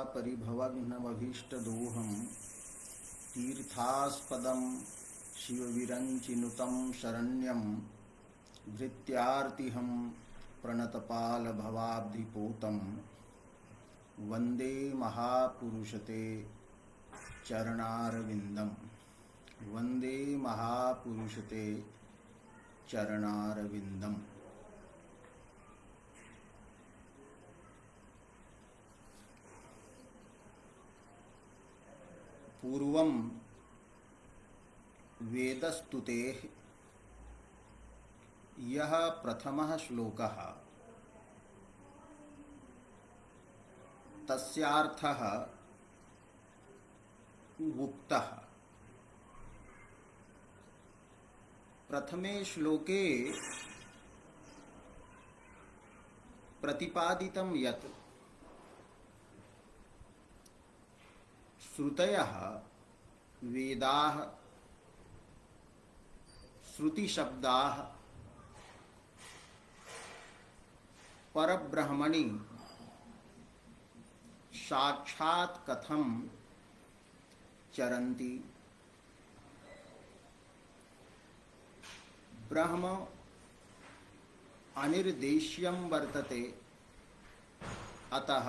परिभवघ्नमभीष्टदोहं तीर्थास्पदं शिवविरञ्चिनुतं शरण्यं धृत्यार्तिहं प्रणतपालभवाब्धिपूतं वन्दे महापुरुषते चरणारविन्दं वन्दे महापुरुषते चरणारविन्दम्। पूर्वं वेदस्तुतेः यह प्रथमः श्लोकः तस्यार्थः उक्तः। प्रथमे श्लोके प्रतिपादितं यत् श्रुतयः वेदाः श्रुतिशब्दाः परब्रह्मणि साक्षात् कथं चरन्ति। ब्रह्म अनिर्देश्यं वर्तते, अतः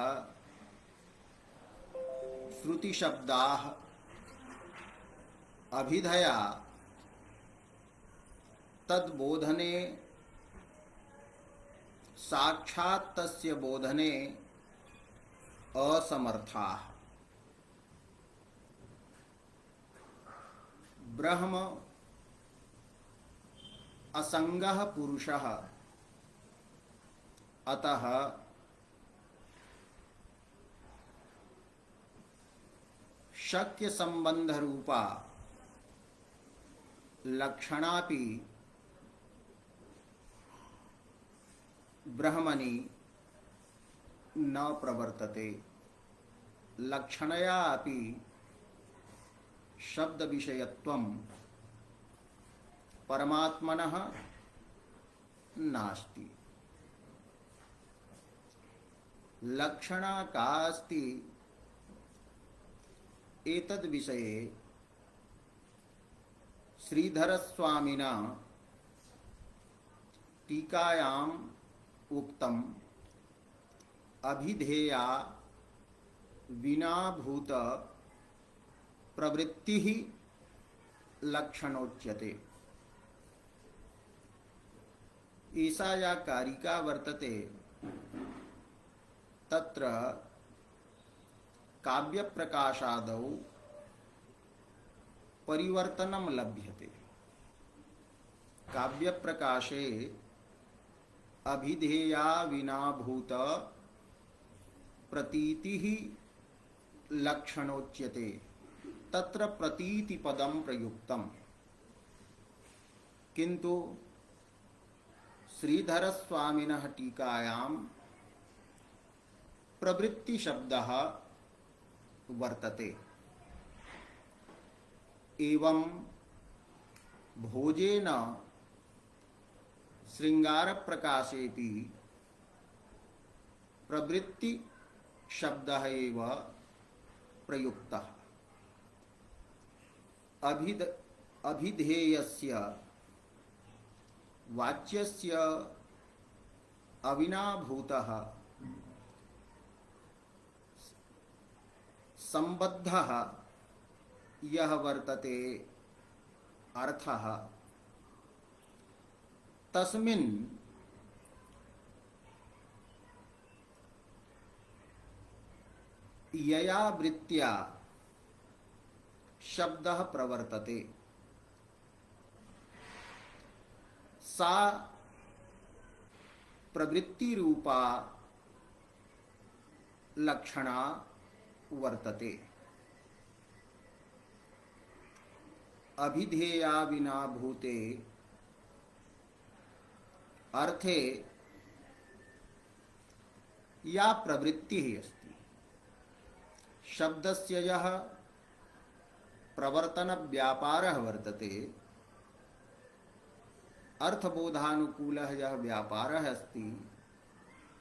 श्रुतिशब्दाः अभिधया तद्बोधने साक्षात् तस्य बोधने असमर्थाः। ब्रह्म असंगः पुरुषः, अतः शक्य संबंध रूपा लक्षणापि ब्रह्मणि न प्रवर्तते। लक्षणया अपि शब्द विषयत्वं परमात्मनः नास्ति। लक्षणा का अस्ति एतद् विषये श्रीधरस्वामिना टीकायाम् उक्तम्। अभिधेया विनाभूत प्रवृत्तिः लक्षणोच्यते। ईसा या कारिका वर्तते, तत्र काव्य प्रकाशादौ परिवर्तनं लभ्यते। काव्य प्रकाशे अभिधेया विनाभूत प्रतीतिः लक्षणोच्यते, तत्र प्रतीति पदं प्रयुक्तम्। किन्तु श्रीधरस्वामिनः टीकायां प्रवृत्ति शब्दः वर्तते। एवं भोजेन श्रृंगार प्रकाशेपि प्रवृत्ति शब्दः एव प्रयुक्तः। अभिधेयस्य वाच्यस्य अविनाभूतः संबद्धः यह वर्तते अर्थः, तस्मिन् यया वृत्त्या शब्दः प्रवर्तते, सा प्रवृत्ति रूपा लक्षणा वर्तते। अभिधेया विना भूते अर्थे या प्रवृत्ति अस्ति। शब्दस्य यः प्रवर्तन व्यापारः वर्तते, अर्थबोधानुकूलः यः व्यापारः अस्ति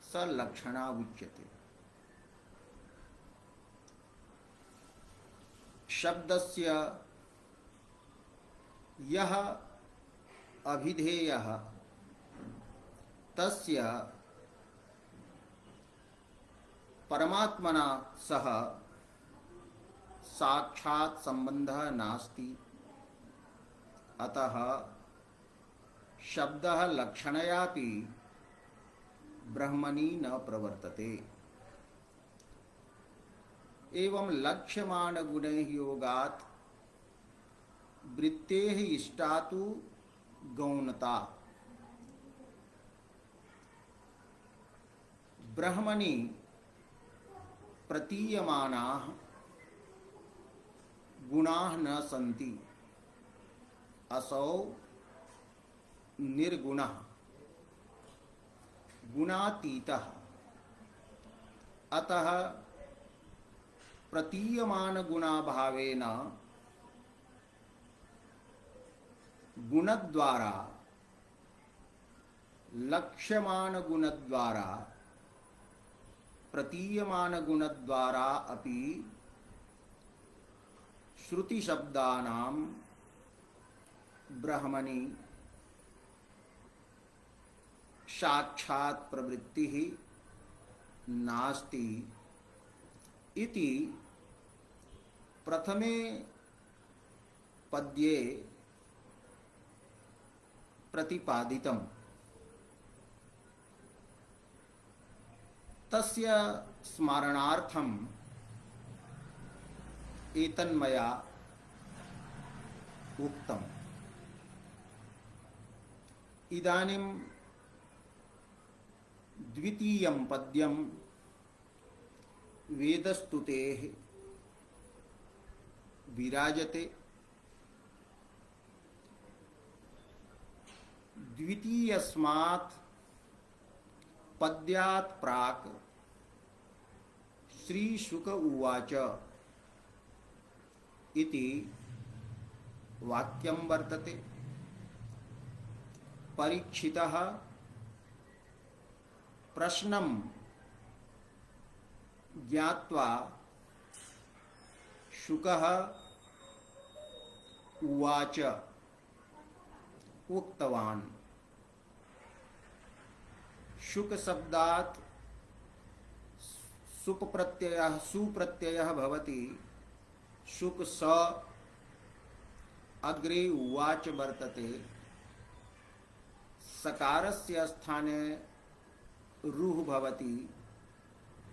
स लक्षणा उच्यते। शब्दस्य यह अभिधेयः तस्य परमात्मना सह साक्षात् संबंधः नास्ति। अतः शब्दः लक्षणयापि ब्रह्मणि न प्रवर्तते। एवं लक्ष्यमाण गुणैः योगात् वृत्तेः इष्टा तु गौणता। ब्रह्मणि प्रतीयमानाः गुणाः न सन्ति। असौ निर्गुणः गुणातीतः। अतः प्रतीयमान गुणाभावेन गुणद्वारा लक्ष्यमान गुणद्वारा प्रतीयमान गुणद्वारा अपि श्रुति शब्दानां ब्रह्मणि साक्षात् प्रवृत्तिः नास्ति इति प्रथमे पद्ये प्रतिपादितम्। तस्य स्मरणार्थम् एतन्मया उक्तम्। इदानीं द्वितीयं पद्यं वेदस्तुतेः विराजते। द्वितीयस्मात् पद्यात् प्राक् श्री शुक उवाच इति वाक्यं वर्तते। परीक्षितः प्रश्नं ज्ञात्वा शुकः उवाच उक्तवान्। शुक शब्दात् सुप प्रत्ययः सुप्रत्ययः भवति। शुक स अग्रे उवाच वर्तते। सकारस्य स्थाने रुः भवति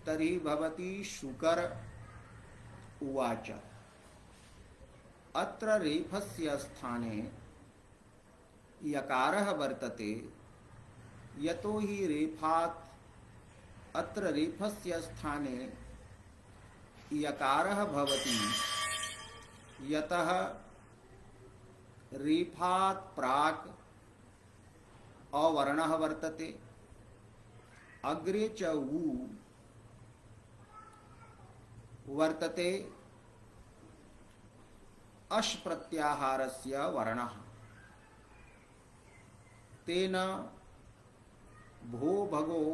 तर्हि भवति शुकर उवाच। अत्र रेफस्य स्थाने यकारः वर्तते। यतो हि रेफात् अत्र रेफस्य स्थाने यकारः भवति। यतः रेफात् प्राक् अवर्णः वर्तते। अग्रे च उ वर्तते अश् प्रत्याहारस्य वर्णः। तेन भो भगो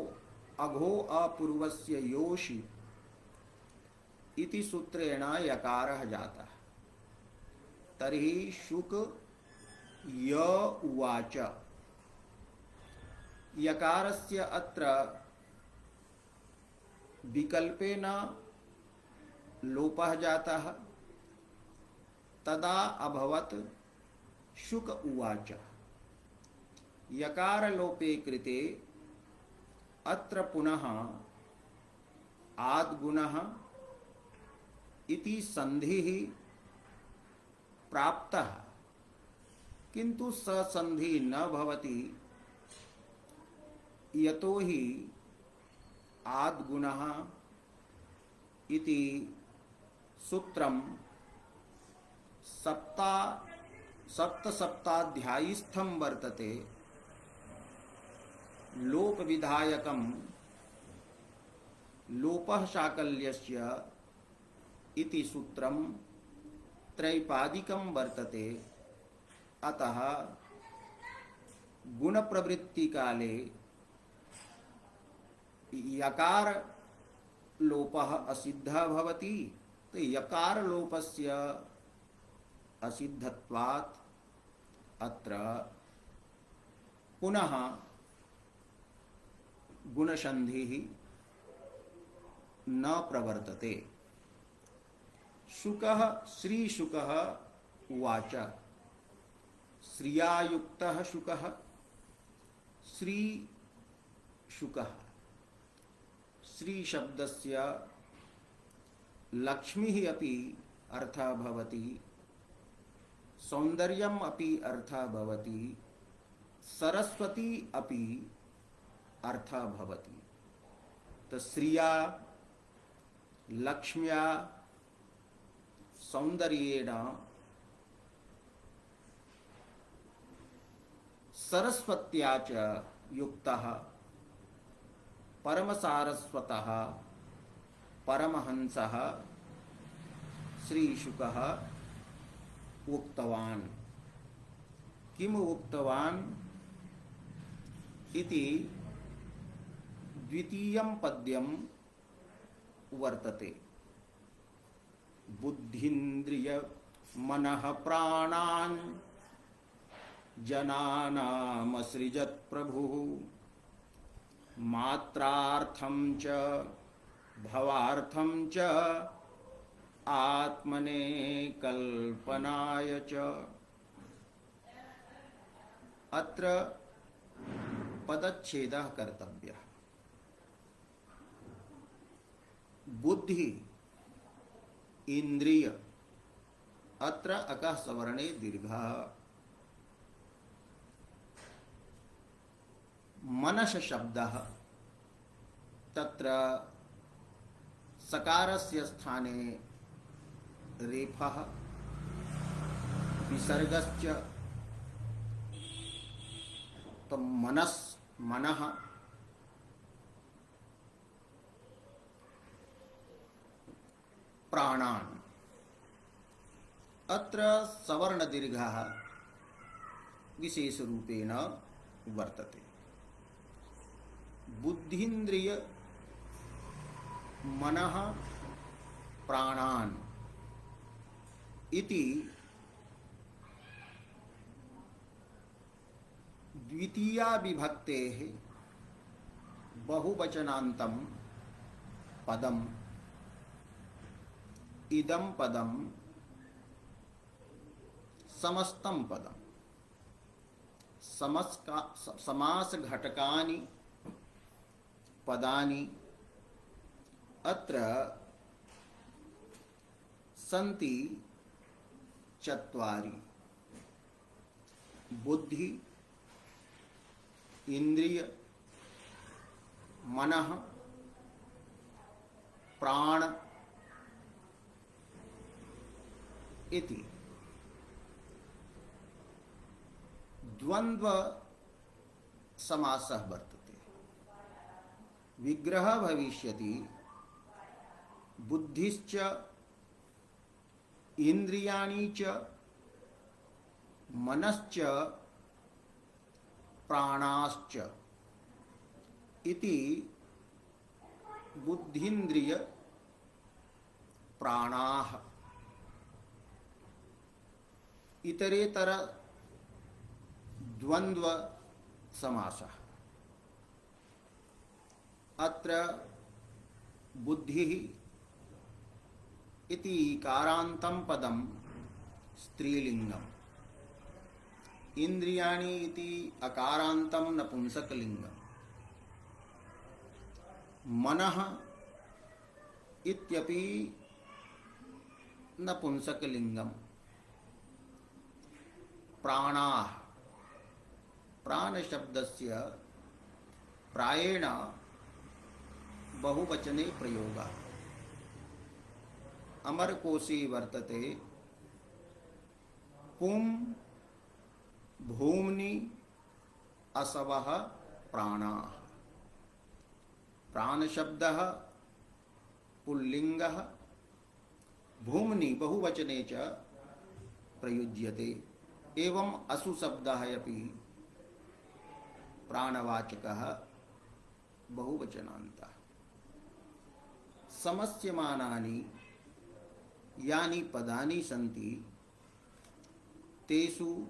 अघो अपूर्वस्य योषि इति सूत्रेण यकारः जातः। तर्हि शुक य उवाच। यकारस्य अत्र विकल्पेन लोपः जातः। तदा अभवत् शुक उवाच। यकार लोपे कृते अत्र पुनः आद्गुणः इति संधिः प्राप्तः, किंतु स संधि न भवति। यतो हि आद्गुणः इति सूत्रम सप्तसप्ताध्यायीस्थं वर्तते। लोप विधायकम लोपः शाकल्यस्य इति सूत्रम त्रैपादिकं वर्तते। अतः गुण प्रवृत्ति काले यकार लोपः असिद्धः भवति तो यकार लोपस्य असिद्धत्वात् अत्र पुनः गुणसन्धिः न प्रवर्तते। शुकः श्रीशुकः उवाच श्रियायुक्तः शुकः श्रीशुकः श्री शब्दस्य लक्ष्मीः अपि अर्थः भवति, सौन्दर्यम् अपि अर्थः भवति, सरस्वती अपि अर्थः भवति। तो श्रिया लक्ष्म्या सौन्दर्येण सरस्वत्या च युक्तः परमसारस्वतः परमहंसः श्रीशुकः उक्तवान्। किम उक्तवान् इति द्वितीयं पद्यं वर्तते। बुद्धिन्द्रिय मनः प्राणान् जनानामसृजत् प्रभुः मात्रार्थं च भवार्थं च आत्मने कल्पनाय च। अत्र पदच्छेदः कर्तव्यः। बुद्धि इंद्रिय अत्र अकः सवर्णे दीर्घः। मनस शब्दः तत्र सकारस्य स्थाने रेफः विसर्गश्च। तो मनस मनः प्राणान् अत्र सवर्ण दीर्घः विशेष रूपेण वर्तते। बुद्धिन्द्रिय मनः प्राणान् इति द्वितीया विभक्तेः बहुवचनान्तं पदम् इदं पदं समस्तं पदं समास घटकानि पदानि अत्र सन्ति चत्वारि। बुद्धि इंद्रिय मनः प्राण इति द्वंद्व समासः वर्तते। विग्रह भविष्यति बुद्धिश्च इंद्रियाणि च मनश्च प्राणाश्च इति बुद्धिन्द्रिय प्राणाः इतरेतर द्वंद्व समासः। अत्र बुद्धिः इति इकारान्तं पदं स्त्रीलिंगम्, इंद्रियाणि इति अकारान्तं नपुंसकलिंगम्, मनः इत्यपि नपुंसकलिंगम्, प्राणाः प्राण शब्दस्य प्रायेण बहुवचने प्रयोगः। अमरकोशी वर्तते पुं भूम्नि असवः प्राणाः। प्राण शब्दः पुल्लिंगः, भूम्नि बहुवचने च प्रयुज्यते। एवं असु शब्दः अपि प्राणवाचकः बहुवचनान्तः। समस्यमानानि यानि पदानि सन्ति तेषु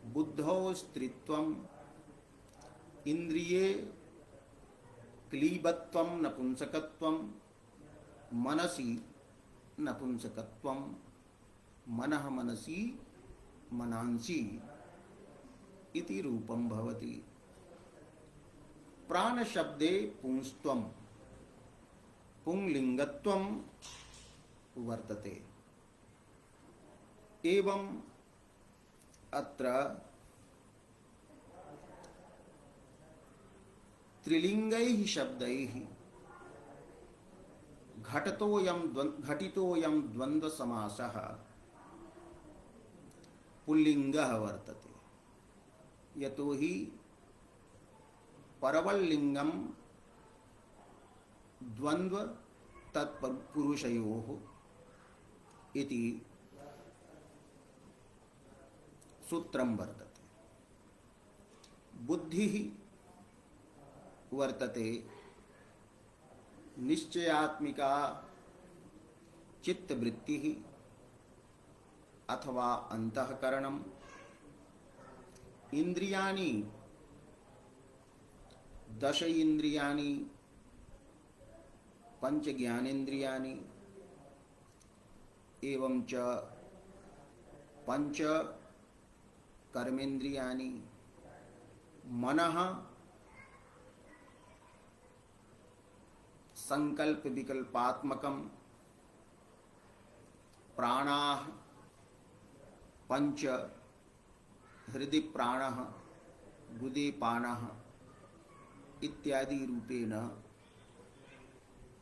बुद्धौ स्त्रीत्वम्, इंद्रिये क्लीबत्वं नपुंसकत्वं, मनसि नपुंसकत्वं, मनः मनसि मनांसि इति रूपं भवति। प्राण शब्दे पुंस्त्वं पुंलिंगत्वं वर्तते। एवं अत्र त्रिलिंगैः शब्दैः घटितोऽयं द्वन्द्व समासः पुल्लिंगः वर्तते। यतोहि परवल्लिंगम द्वन्द्व तत्पुरुषयोः इति सूत्रं वर्तते। बुद्धिः वर्तते निश्चयात्मिका चित्तवृत्तिः अथवा अंतःकरणम्। इंद्रियाणि दश इंद्रियाणि पंच ज्ञानेन्द्रियाणि एवं च पंच कर्मेन्द्रियाणि। मनः संकल्प विकल्पात्मकं। प्राणाः पंच, हृदि प्राणः, गुदे पानः इत्यादि रूपेण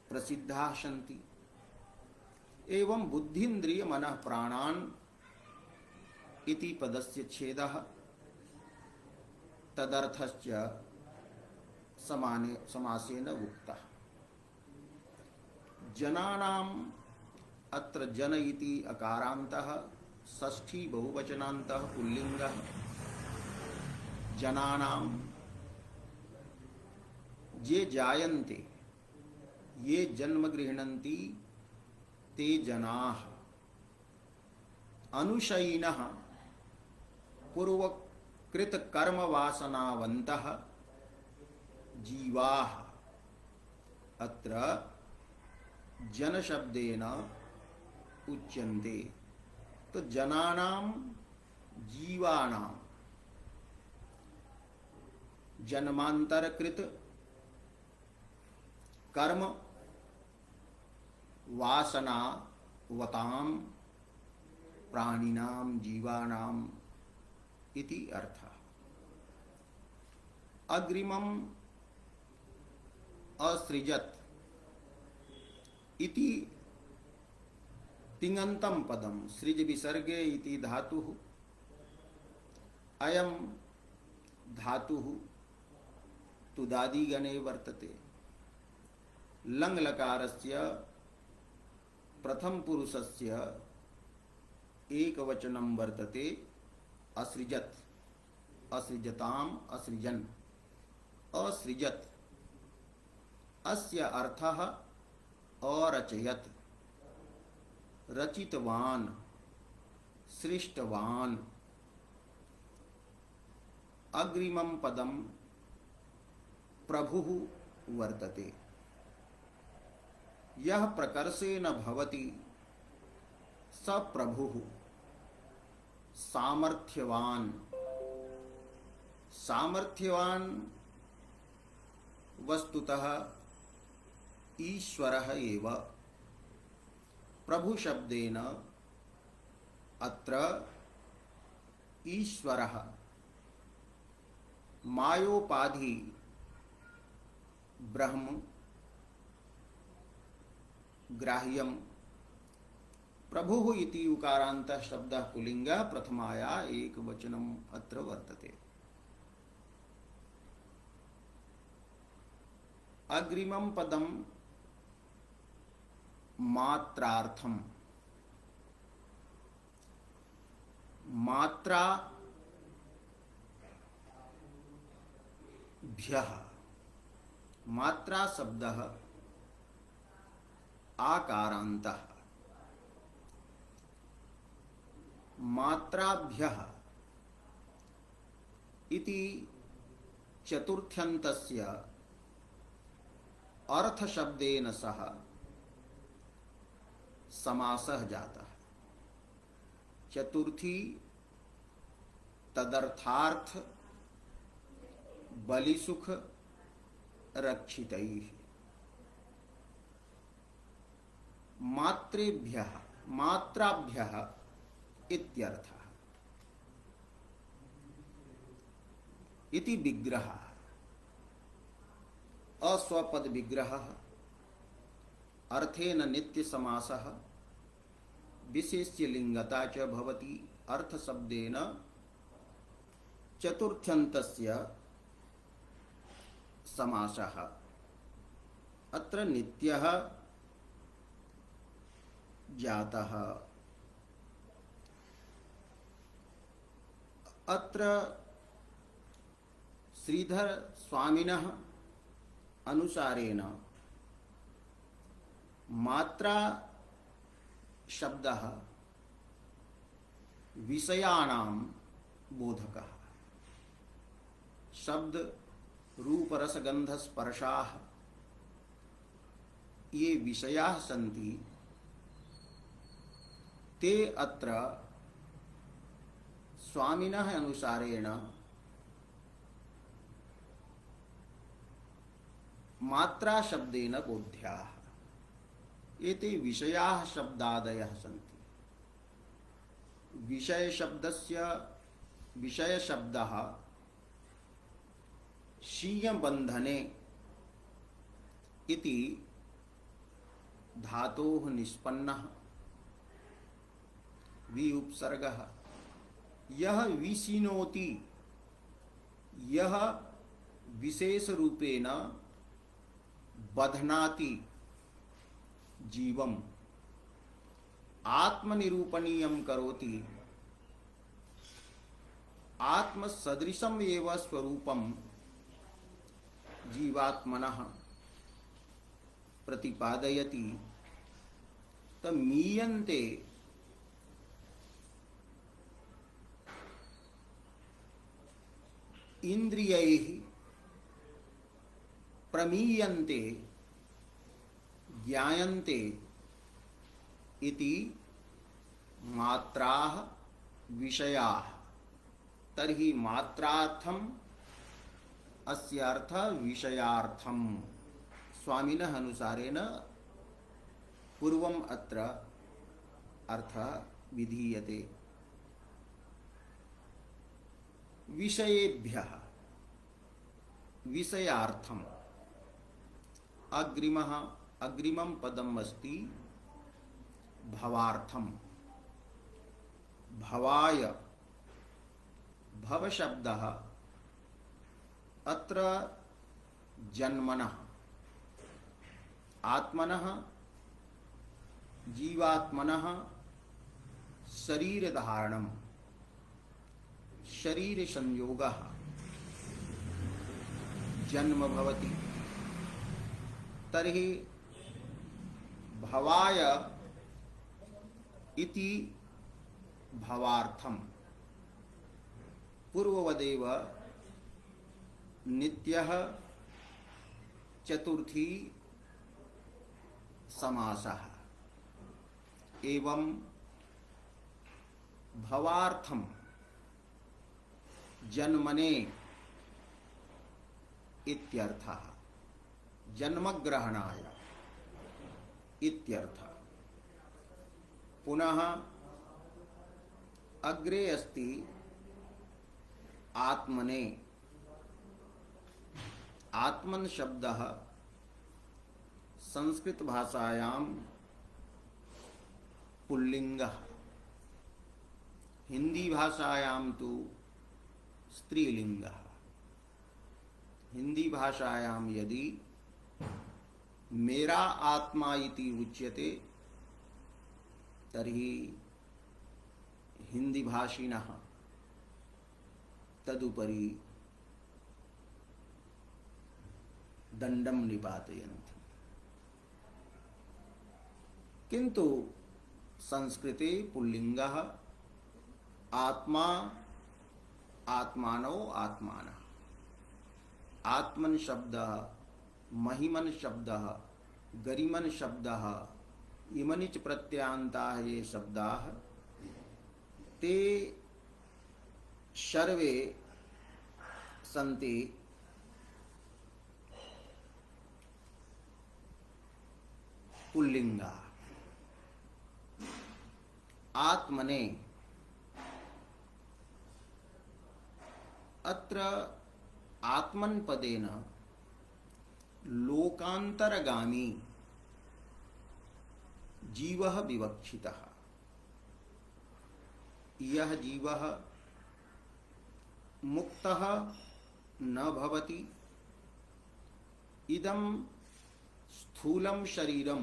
प्रसिद्धाः सन्ति। एवं बुद्धीन्द्रिय मनः प्राणान् इति पदस्य छेदः तदर्थश्च समासेन उक्तः। जनानाम् अत्र जन इति अकारान्तः षष्ठी बहुवचनान्तः पुल्लिंगः। जनानां ये जायन्ते, ये जन्म गृह्णन्ति ते जनाः। अनुशयिनः पूर्वकृत कर्म वासनावन्तः जीवाः। अत्र जन शब्देन उच्यन्ते। तो जनानां जीवानां जन्मांतरकृत कर्म वासना वतां प्राणिनां जीवानां इति अर्थः। अग्रिमम् असृजत् इति तिङन्तं पदं सृज विसर्गे इति धातुः। अयं धातुः तुदादिगणे वर्तते। लङ् लकारस्य प्रथम पुरुषस्य एकवचनं वर्तते असृजत्। असृजताम्, असृजन्, असृजत्। अस्य अर्थः अरचयत्, रचितवान्, सृष्टवान्। अग्रिमं पदं प्रभुः वर्तते। यः प्रकर्षेण भवति स प्रभुः, सामर्थ्यवान्। सामर्थ्यवान् वस्तुतः ईश्वरः एव। प्रभु शब्देन अत्र ईश्वरः मायोपाधि ब्रह्म ग्राह्यम। प्रभुः इति उकारान्तः शब्दः पुल्लिङ्गः प्रथमाया एकवचनम् अत्र वर्तते। अग्रिमं पदं मात्रार्थम। मात्रा भ्यः। मात्रा शब्दः आकारान्तः। मात्राभ्यः इति चतुर्थ्यन्तस्य अर्थशब्देन सह समासः जातः। चतुर्थी तदर्थार्थ बलिसुख रक्षितैः। मात्रेभ्यः मात्राभ्यः इत्यर्थः। इति विग्रहः अस्वपद विग्रहः अर्थेन नित्य समासः विशेष्य लिंगता च भवति। अर्थ शब्देन चतुर्थ्यन्तस्य समासः। अत्र नित्यः जातः। अत्र श्रीधर स्वामिनः अनुसारेण मात्रा शब्दः विषयाणां बोधकः। शब्द रूप रस गंध स्पर्शाः ये विषयाः सन्ति ते अत्र स्वामिनः अनुसारेण मात्रा शब्देन बोध्याः। एते विषयाः शब्दादयः सन्ति। विषय शब्दस्य विषय शब्दः शीय बंधने इति धातोः निष्पन्नः वि उपसर्गः। यह विशीनोति, यह विशेष रूपेण बध्नाति जीवम आत्मनिरूपणीयं करोति। आत्मसदृशम एव स्वरूपम जीवात्मनः प्रतिपादयति। तमीयन्ते इंद्रियैः प्रमीयन्ते ज्ञायन्ते इति मात्राः विषयाः। तर्हि मात्रार्थम अस्य अर्थः विषयार्थम। स्वामिनः अनुसारेण पूर्वम अत्र अर्थः विधीयते। विषयेभ्यः विषयार्थम अग्रिमं पदम् अस्ति भवार्थम। भवाय भव शब्दः अत्र जन्मनः आत्मनः जीवात्मनः शरीर धारणं शरीर संयोगः जन्म भवति। तर्हि भवाय इति भवार्थम पूर्ववदेव नित्यः चतुर्थी समासः एवं भवार्थम जन्मने इत्यर्थः जन्मग्रहणाय इत्यर्थः। पुनः अग्रे अस्ति आत्मने। आत्मन शब्दः संस्कृत भाषायां पुल्लिंगः, हिंदी भाषायां तो स्त्रीलिंगः। हिंदी भाषायां यदि मेरा आत्मा इति उच्यते तर्हि हिंदी भाषिणः तदुपरि दंडं निपातयन्ति। किंतु संस्कृते पुल्लिंगः आत्मा आत्मानो आत्मानः, आत्मन शब्दः महिमन शब्दः गरिमन शब्दः इमनिच प्रत्ययान्ताः ये शब्दाः ते सर्वे सन्ति पुल्लिंगा। आत्मने अत्र आत्मन पदेन लोकांतरगामी जीवः विवक्षितः। यह जीवः मुक्तः न भवति। इदं स्थूलं शरीरं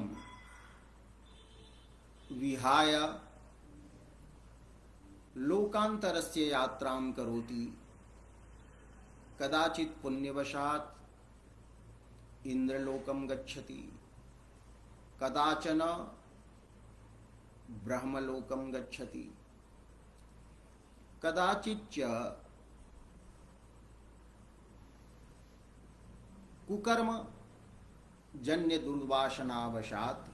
विहाय लोकांतरस्य यात्रां करोति। कदाचित् पुण्यवशात् इंद्रलोकं गच्छति, कदाचन ब्रह्मलोकं गच्छति, कदाचिच्च कुकर्म जन्य दुर्वासनावशात्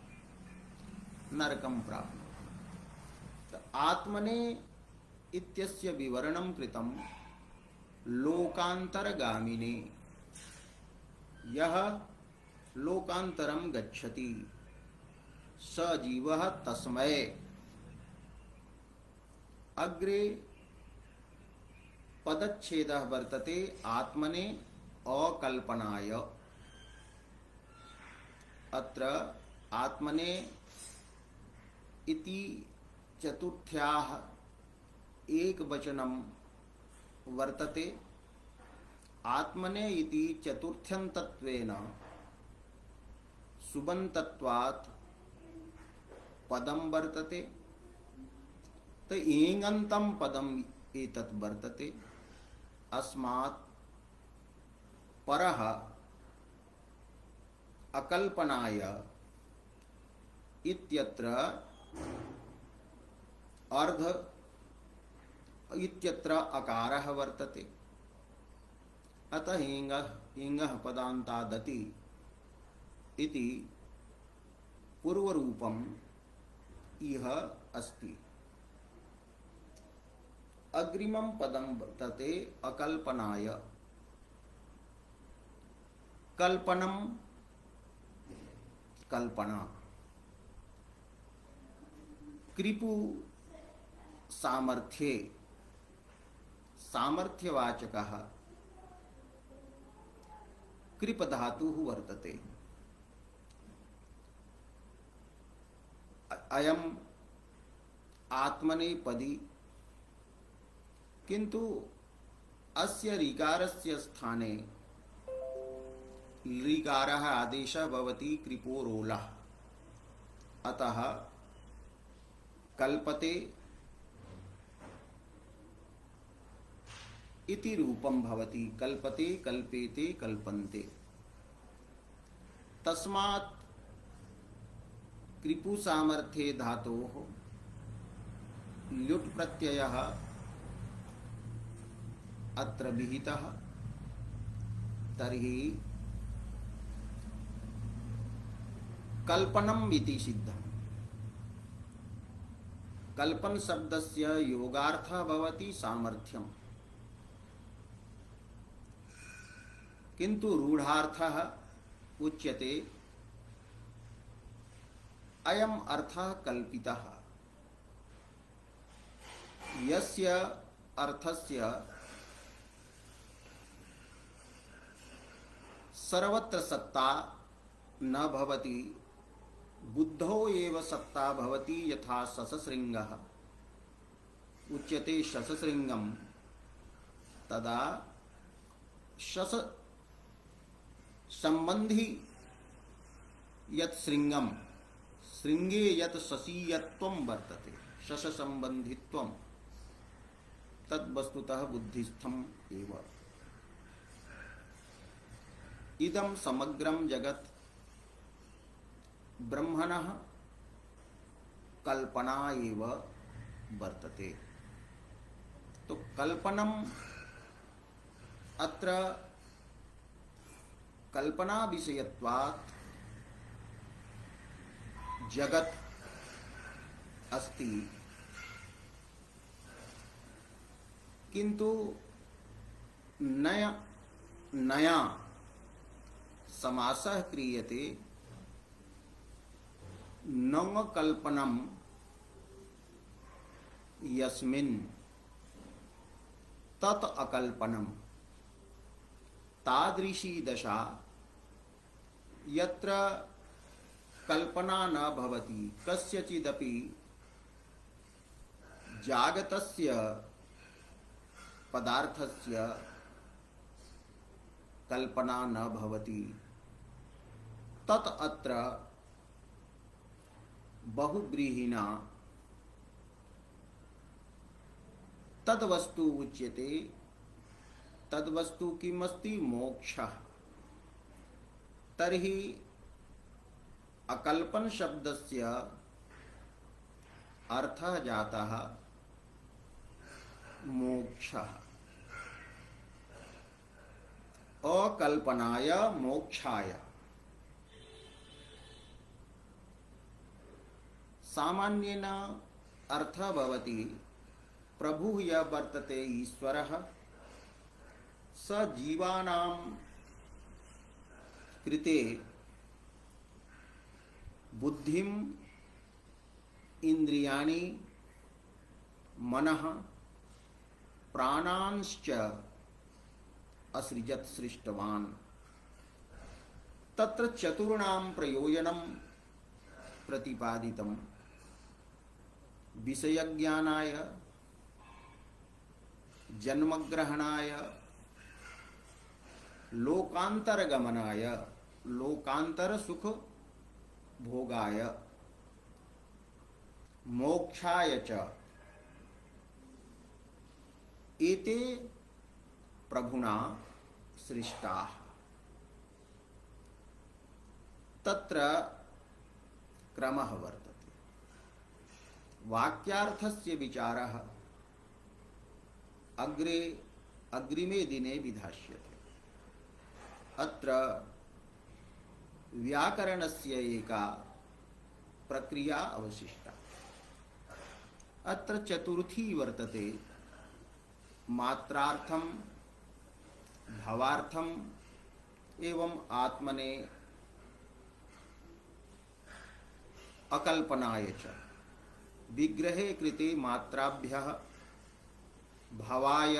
नरकं प्राप्नोति। आत्मने इत्यस्य विवरणं कृतं लोकांतरगामिने। यह लोकांतरं गच्छति स जीवः तस्मै। अग्रे पदच्छेदः वर्तते आत्मने अकल्पनाय। अत्र आत्मने इति चतुर्थ्याः एकवचनं वर्तते। आत्मने इति चतुर्थ्यन्तत्वेन सुबन्तत्वात् पदं वर्तते। त एङन्तं पदम् एतत् वर्तते। अस्मात् परः अकल्पनाय इत्यत्र अर्ध इत्यत्र अकारः वर्तते। अतः इंगः पदान्तादति इति पूर्वरूपम् इह अस्ति। अग्रिमं पदं वर्तते अकल्पनाय। कल्पनं कल्पना। कृपु सामर्थ्ये सामर्थ्यवाचकः कृप धातुः वर्तते। अयम आत्मनेपदी, किंतु अस्य ऋकारस्य स्थाने ऋकारः आदेशः भवति कृपोरोलः। अतः कल्पते इति रूपं भवति। कल्पते कल्पेते कल्पन्ते। तस्मात् कृपु सामर्थ्ये धातोः ल्युट् प्रत्ययः अत्र विहितः। तर्हि कल्पनम् इति सिद्धम्। कल्पन शब्दस्य योगार्थः भवति सामर्थ्यम्, किंतु रूढ़ार्थः उच्यते अयम अर्थः कल्पितः। यस्य अर्थस्य सर्वत्र सत्ता न भवति, बुद्धौ एव सत्ता भवति। यथा शशशृङ्गः उच्यते शशशृङ्गं, तदा शश संबंधी यत् श्रृंगम, श्रृंगे यत् शशीयत्वं वर्तते, शश संबंधित्वं, तद् वस्तुतः बुद्धिस्थम् एव। इदं समग्रं जगत् ब्रह्मणः कल्पना एव वर्तते। तो कल्पनम अत्र कल्पना विषयत्वात् जगत अस्ति, किंतु नया नया समासः क्रियते न कल्पनम यस्मिन् तत् अकल्पनम, तादृशी दशा यत्र कल्पना न भवति, कस्यचिदपि जागतस्य पदार्थस्य कल्पना न भवति, तत् अत्र बहुब्रीहिणा तद्वस्तु उच्यते। तद्वस्तु किमस्ति? मोक्षः। तर्हि अकल्पन शब्दस्य अर्थः जातः मोक्षः। अकल्पनाय मोक्षाय। सामान्येन अर्थः भवति प्रभुः यः वर्तते ईश्वरः, स जीवानां कृते बुद्धिं इंद्रियाणि मनः प्राणांश्च असृजत् सृष्टवान्। तत्र चतुर्णां प्रयोजनं प्रतिपादितं। विषयज्ञानाय, जन्मग्रहणाय, लोकांतरगमनाय, लोकांतर सुख भोगाय, मोक्षाय च। एते प्रभुना सृष्टाः। तत्र क्रमः वर्तते। वाक्यार्थस्य विचारः अग्रिमे दिने विधास्यते। अत्र व्याकरणस्य एका प्रक्रिया अवशिष्टा। अत्र चतुर्थी वर्तते। मात्रार्थम, भावार्थम एवं आत्मने अकल्पनाय च। विग्रहे कृते मात्राभ्यः भावाय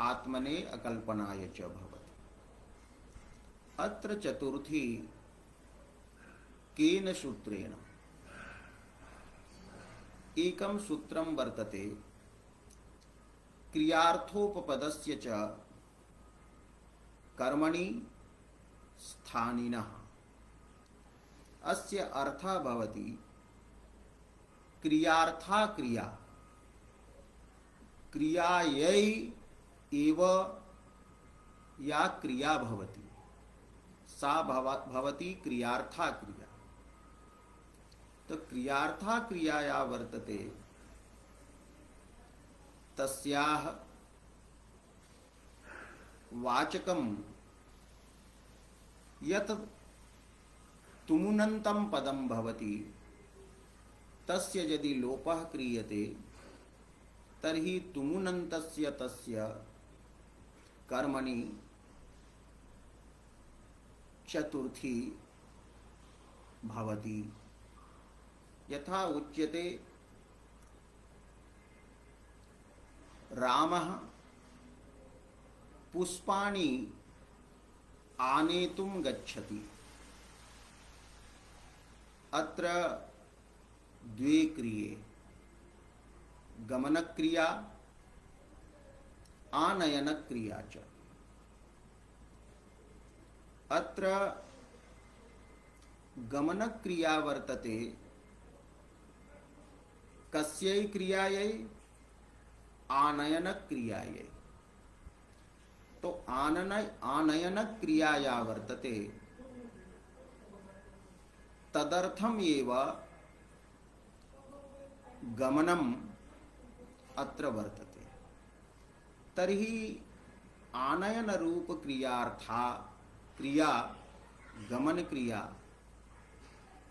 आत्मने अकल्पनाय च भवति। अत्र चतुर्थी केन सूत्रेण? एकं सूत्रं वर्तते क्रियार्थोपपदस्य च कर्मणि स्थानिनः। अस्य अर्थः भवति क्रियार्था क्रिया, क्रियायै एव या क्रिया भवति सा भवति क्रियार्था क्रिया। तो क्रियार्था क्रिया या वर्तते तस्याः वाचकं यत् तुमुनन्तं पदं भवति, तस्य यदि लोपः क्रियते तर्हि तुमुनन्तस्य तस्य कर्मणि चतुर्थी भवति। यथा उच्यते रामः पुष्पाणि आनेतुं गच्छति। अत्र द्वे क्रिये, गमनक्रिया आनयनक्रिया च। अत्र गमनक्रिया वर्तते कस्यै क्रियायै? आनयनक्रियायै। तो आनयनक्रिया या वर्तते तदर्थम एव गमनम अत्र वर्तते। तर्हि आनयन रूप क्रियार्था क्रिया गमन क्रिया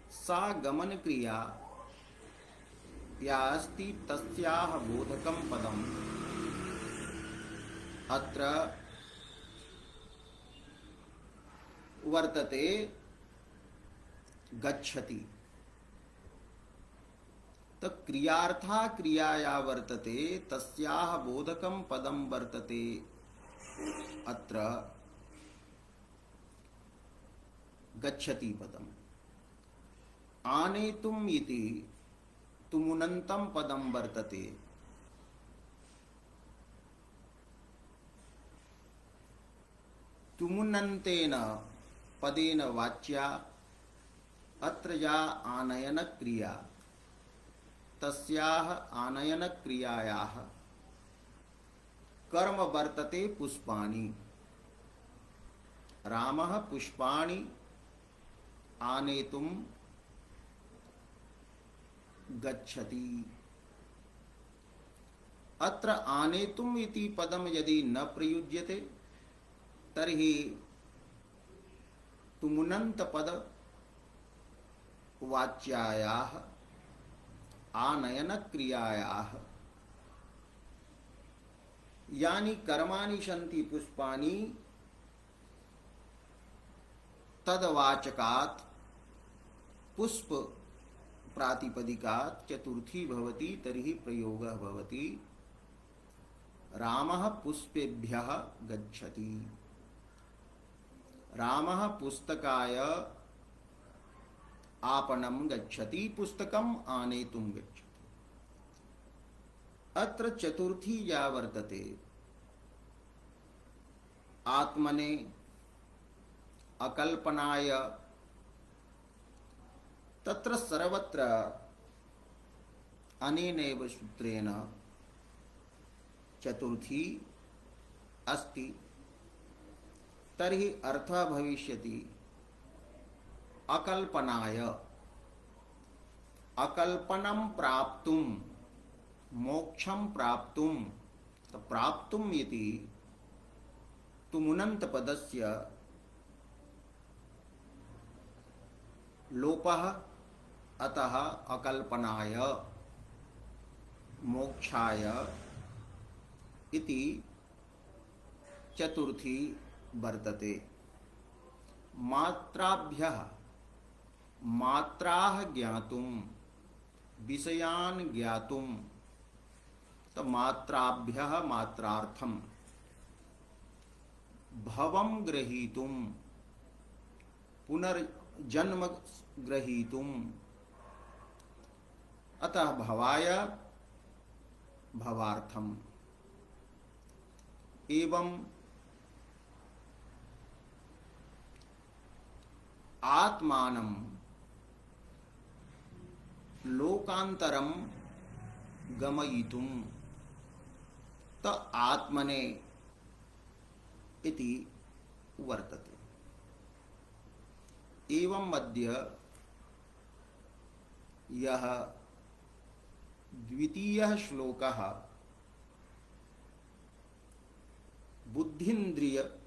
सा गमन क्रिया या अस्ति तस्याः बोधकं पदम् अत्र वर्तते गच्छति। तो क्रियार्था क्रियाया वर्तते तस्याः बोधकं पदं वर्तते अत्र गच्छति पदम्। आनेतुम् इति तुमुनन्तं पदं वर्तते। तुमुनन्तेन पदेन वाच्या अत्र या आनयन क्रिया तस्याः आनयन क्रियायाः कर्म वर्तते पुष्पाणि। रामः पुष्पाणि आनेतुं गच्छति। अत्र आनेतुम् इति पदं यदि न प्रयुज्यते तर्हि तुमुनन्त पद वाच्यायाः आनयन क्रियायाः यानि कर्माणि सन्ति पुष्पाणि तद्वाचकात् पुष्प प्रातिपदिकात् चतुर्थी भवति तर्हि प्रयोगः भवति रामः पुष्पेभ्यः गच्छति। रामः पुस्तकाय आपणं गच्छति पुस्तकम् आनेतुं गच्छति। अत्र चतुर्थी या वर्तते आत्मने अकल्पनाय तत्र सर्वत्र अनेनैव सूत्रेण चतुर्थी अस्ति। तर्हि अर्थः भविष्यति अकल्पनाय अकल्पनं प्राप्तुं मोक्षं प्राप्तुं। तो प्राप्तुम् इति तुमुनन्त पदस्य लोपः अतः अकल्पनाय मोक्षाय इति चतुर्थी वर्तते। मात्राभ्यः मात्राः ज्ञातुं विषयान् ज्ञातुं। तो मात्राभ्यः मात्रार्थं भवं ग्रहीतुं पुनर्जन्म ग्रहीतुं। अतः भवाय भवार्थम। एवं आत्मानं लोकांतरं गमयितुं। तो आत्मने इति वर्तते। एवं अद्य यह द्वितीयः श्लोकः बुद्धिन्द्रिय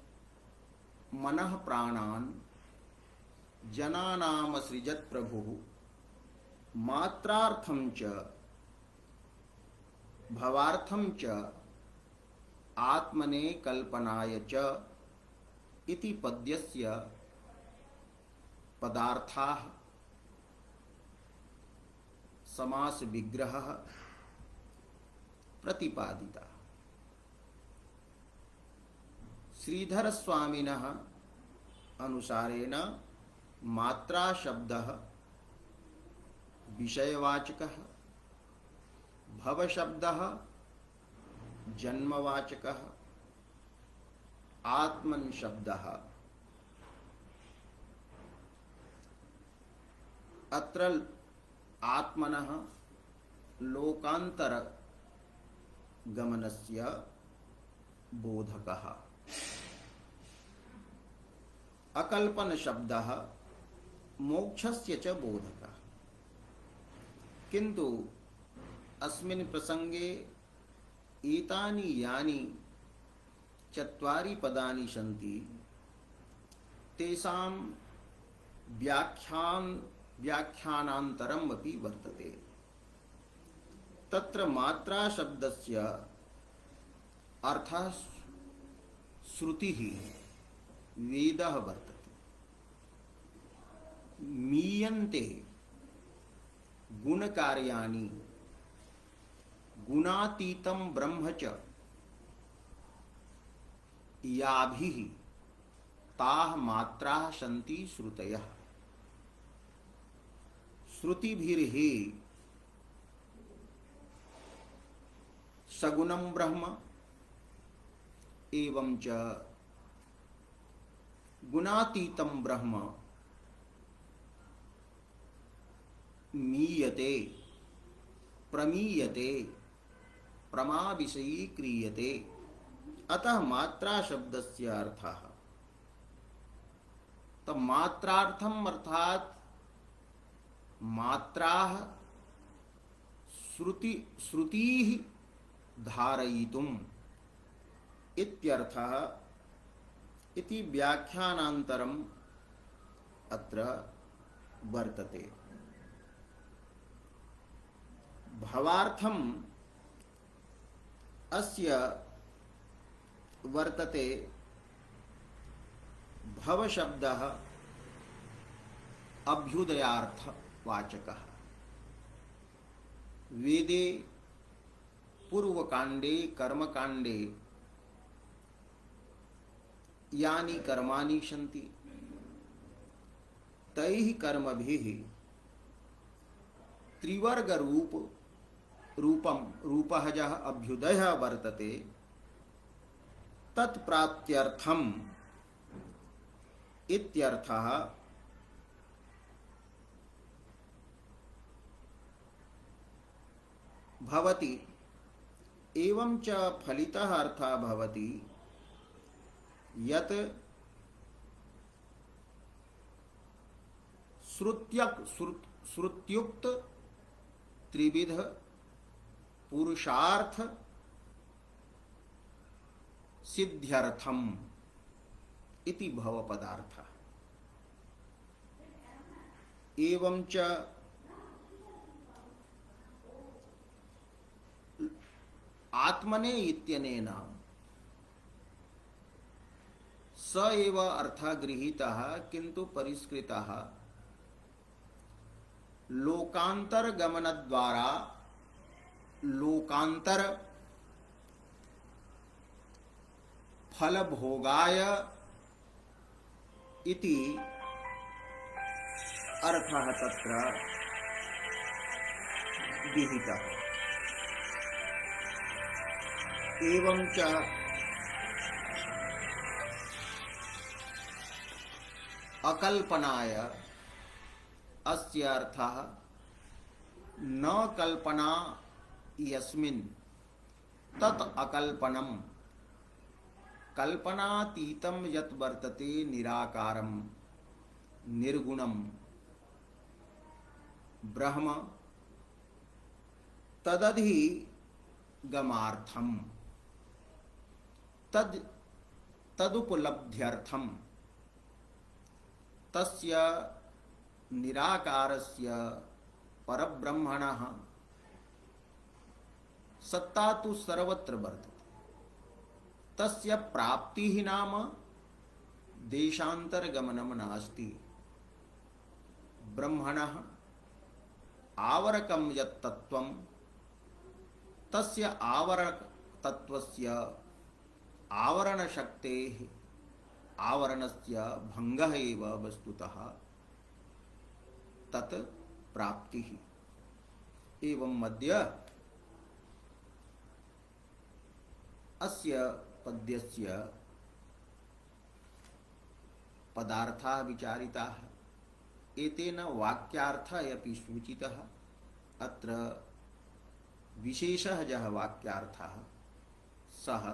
मनः प्राणान् जनानाम सृजत् प्रभुः मात्रार्थं च भवार्थं च आत्मने कल्पनाय च इति पद्यस्य पदार्थाः समास विग्रहः प्रतिपादिता। श्रीधर स्वामिनः अनुसारेण मात्रा शब्दः विषयवाचकः, भव शब्दः जन्मवाचकः, आत्मन शब्दः अत्र आत्मनः लोकांतर गमनस्य बोधकः। अकल्पन शब्दः मोक्षस्य च बोधकः। किंतु अस्मिन् प्रसंगे एतानि यानि चत्वारि पदानि सन्ति तेषां व्याख्यानान्तरम् अपि वर्तते। तत्र मात्रा शब्दस्य अर्थः श्रुतिः वेदः वर्तते। मीयन्ते गुणकार्याणि गुणातीतं ब्रह्म च याभिः ताः मात्राः सन्ति श्रुतयः। श्रुतिभिर्हि सगुणं ब्रह्म एवं च गुणातीतं ब्रह्म मीयते प्रमीयते प्रमा विषयी क्रियते। अतः मात्रा शब्दस्य अर्थः, तो मात्रार्थम अर्थात मात्राः श्रुतिः धारयितुम् इत्यर्थः इति व्याख्यानान्तरम् अत्र वर्तते। भवार्थम अस्य वर्तते भव शब्दः अभ्युदयार्थवाचकः। वेदे पूर्वकांडे कर्मकांडे यानि कर्माणि सन्ति तैः कर्मभिः त्रिवर्ग रूपः यः अभ्युदयः वर्तते तत्प्राप्त्यर्थम् इत्यर्थः। भवति एवं च फलितः अर्थः भवति यत् श्रुत्युक्त त्रिविध पुरुषार्थ सिद्ध्यर्थम इति भव पदार्थ। एवं च आत्मने इत्यनेन स एव अर्थः गृहीतः किंतु परिष्कृतः लोकांतर गमन द्वारा लोकांतर फल भोगाय इति अर्थः तत्र विहितः। एवं च अकल्पनाय अस्य अर्थः न कल्पना यस्मिन् तत् अकल्पनम कल्पनातीतं यत् वर्तते निराकारं निर्गुणं ब्रह्म तदधि गमार्थम तदुपलब्ध्यर्थम तस्य निराकारस्य परब्रह्मणः सत्ता तु सर्वत्र वर्तते। तस्य प्राप्तिः नाम देशान्तरगमनं नास्ति। ब्रह्मणः आवरकं यत् तत्त्वं तस्य आवरक तत्त्वस्य आवरणशक्तेः आवरणस्य भंगः एव वस्तुतः तत् प्राप्तिः। एवं मध्य अस्य पद्यस्य पदार्थाः विचारिताः। एतेन वाक्यार्थः अपि सूचितः। अत्र विशेषः यः वाक्यार्थः सः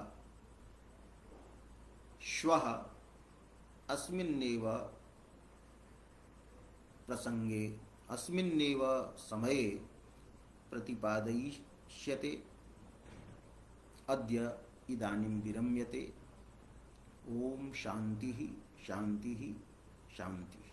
श्वः अस्मिन्नेव प्रसंगे अस्मिन्नेव समये प्रतिपादयिष्यते। अद्य इदानीं विरम्यते। ओम शांति शांति शांति।